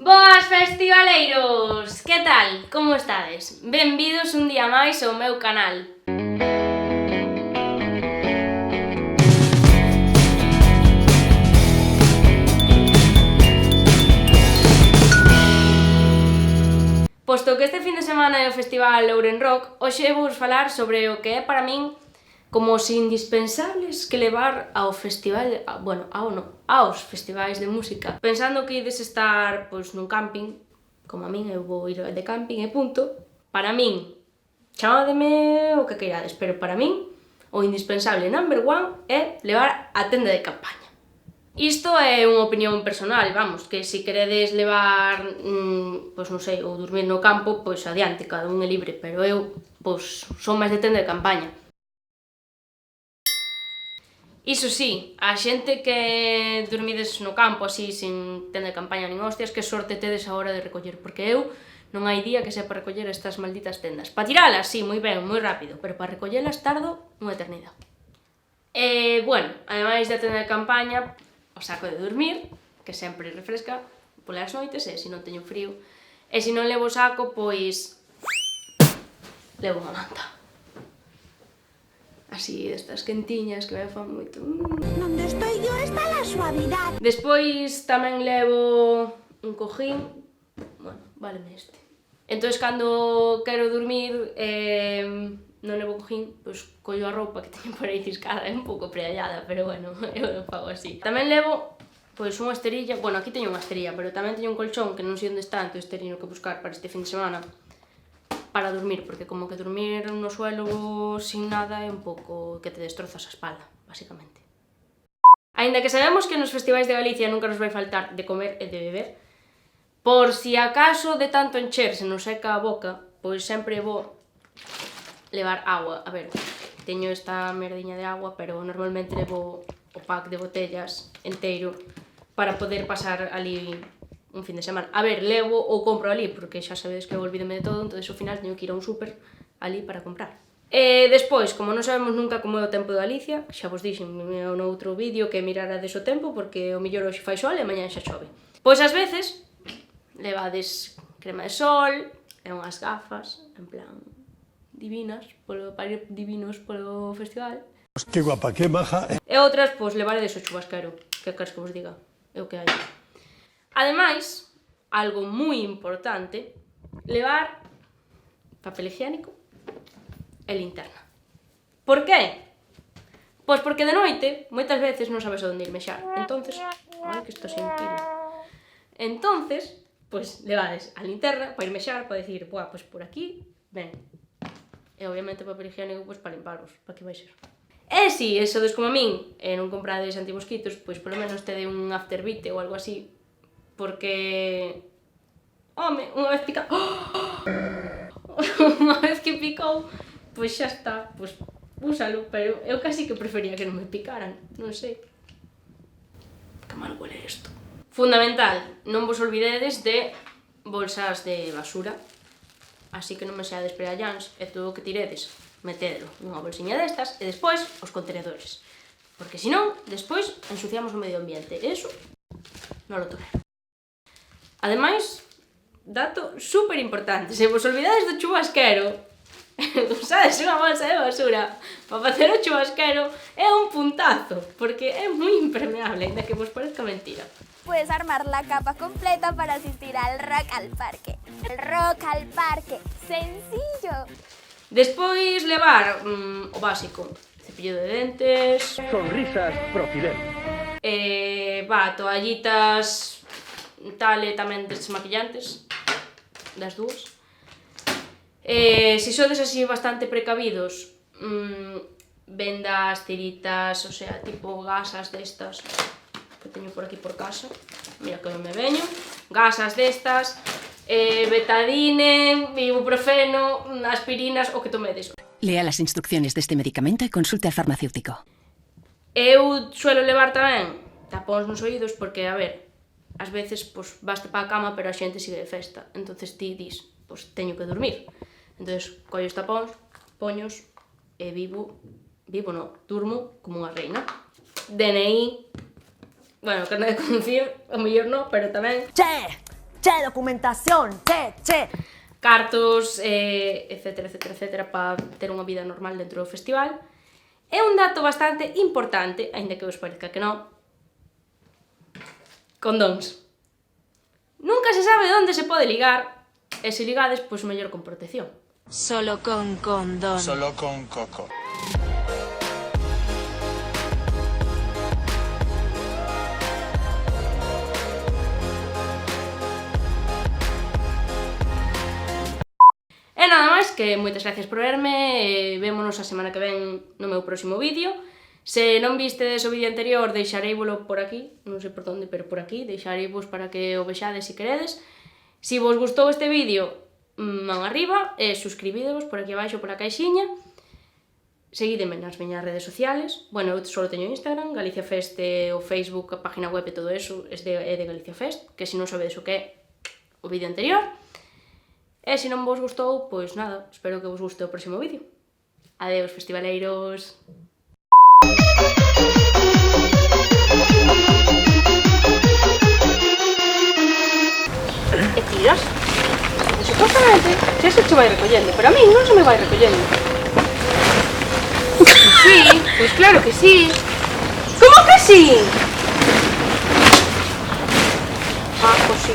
Boas festivaleiros! Que tal? Como estades? Benvidos un día máis ao meu canal. Posto que este fin de semana é o Festival Ouren Rock, hoxe vou falar sobre o que é para min como os indispensables que levar ao festival, aos festivais de música. Pensando que ides estar nun camping, como a min, eu vou ir de camping e punto, para min, chamademe o que queirades, pero para min, o indispensable number one é levar a tenda de campaña. Isto é unha opinión personal, vamos, que se queredes levar, ou dormir no campo, pois adiante, cada un é libre, pero eu, son máis de tenda de campaña. Iso sí, a xente que dormides no campo así, sin tenda de campaña nin hostias, que sorte tedes a hora de recoller, porque eu non hai día que sepa recoller estas malditas tendas. Pa tiralas, sí, moi ben, moi rápido, pero para recollelas tardo unha eternidade. Ademais da tenda de campaña, o saco de dormir, que sempre refresca polas noites, e se non teño frío. E se non levo o saco, pois levo unha manta. Así, destas quentiñas que me fan moito. Donde estoy yo está la suavidade. Despois tamén levo un cojín, váleme este. Entón, cando quero dormir, non levo cojín, pois collo a roupa que teño por aí ciscada, é un pouco preallada, pero bueno, eu fago así. Tamén levo, unha esterilla, aquí teño unha esterilla, pero tamén teño un colchón que non sei onde está, entón teño que buscar para este fin de semana, para dormir, porque como que dormir no suelo sin nada é un pouco que te destrozas a espalda, basicamente. Aínda que sabemos que nos festivais de Galicia nunca nos vai faltar de comer e de beber, por si acaso de tanto encher se nos seca a boca, pois sempre vou levar agua. A ver, teño esta merdiña de agua, pero normalmente levo o pack de botellas enteiro para poder pasar ali un fin de semana. A ver, levo ou compro ali, porque xa sabedes que eu olvídome de todo, entón ao final teño que ir a un súper ali para comprar. E despois, como non sabemos nunca como é o tempo de Galicia, xa vos dixen no outro vídeo que mirarades o tempo, porque o mellor hoxe fai sol e mañá xa chove. Pois ás veces, levades crema de sol e unhas gafas, en plan, divinas, para ir divinos polo festival. Que guapa, que maja. E outras, levaredes o chubasquero, que queres que vos diga, é o que hai. Ademais, algo moi importante, levar papel higiénico e linterna. Por qué? Pois porque de noite, moitas veces non sabes onde ir mexar. Entonces, que isto sin pila. Entonces, levades a linterna para ir mexar, para decir, por aquí, ben. E obviamente papel higiénico para limparvos, para que vai ser. E si, sodes como a min, e non comprades antimosquitos, polo menos tede un afterbite ou algo así, porque, unha vez pica... Unha vez que picou, xa está, úsalo, pero eu casi que prefería que non me picaran, non sei. Que mal huele isto. Fundamental, non vos olvidedes de bolsas de basura, así que non me seades prealláns, e todo o que tiredes, metedelo nunha bolsiña destas, e despois os contenedores. Porque senón, despois ensuciamos o medio ambiente, e iso non lo tolero. Ademais, dato super importante, se vos olvidades do chubasquero, usades unha bolsa de basura para facer o chubasquero, é un puntazo, porque é moi impermeable, ainda que vos parezca mentira. Puedes armar la capa completa para asistir al Rock al Parque. El Rock al Parque, sencillo. Despois levar o básico, cepillo de dentes... Sonrisas Profidel. Toallitas... tal e tamén desmaquillantes, das dúas. Se sodes así bastante precavidos, vendas, tiritas, tipo gasas destas, que teño por aquí por casa, mira que me veño, gasas destas, betadine, ibuprofeno, aspirinas, o que tomedes. Lea las instrucciones de este medicamento e consulte al farmacéutico. Eu suelo levar tamén tapóns nos oídos porque, a ver, ás veces, vaste pa a cama, pero a xente sigue de festa. Entonces ti dis, teño que dormir. Entonces, collo os tapóns, poños, e durmo como unha reina. DNI, carné de conducir, o mellor non, pero tamén... Che! che, documentación, che. Cartos, etcétera, etcétera, etcétera, para ter unha vida normal dentro do festival. E un dato bastante importante, aínda que vos parezca que non, condóns. Nunca se sabe onde se pode ligar, e se ligades, pois mellor con protección. Solo con condón. Solo con coco. E nada máis, que moitas gracias por verme, e vémonos a semana que ven no meu próximo vídeo. Se non vistedes o vídeo anterior, deixareivolo por aquí, non sei por onde, pero por aquí, deixareivos para que o vexades se queredes. Se vos gustou este vídeo, man arriba, e suscribidevos por aquí abaixo pola caixiña. Seguídeme nas miñas redes sociales. Bueno, eu só teño Instagram, Galicia Fest, o Facebook, a página web e todo eso é de Galicia Fest, que se non sabedes o que é o vídeo anterior. E se non vos gustou, pois nada, espero que vos guste o próximo vídeo. Adeus, festivaleiros! E tiras? Supuestamente, xa se che vai recollendo, pero a mí non se me vai recollendo. Sí, pois claro que sí. Como que sí? Ah, pois sí.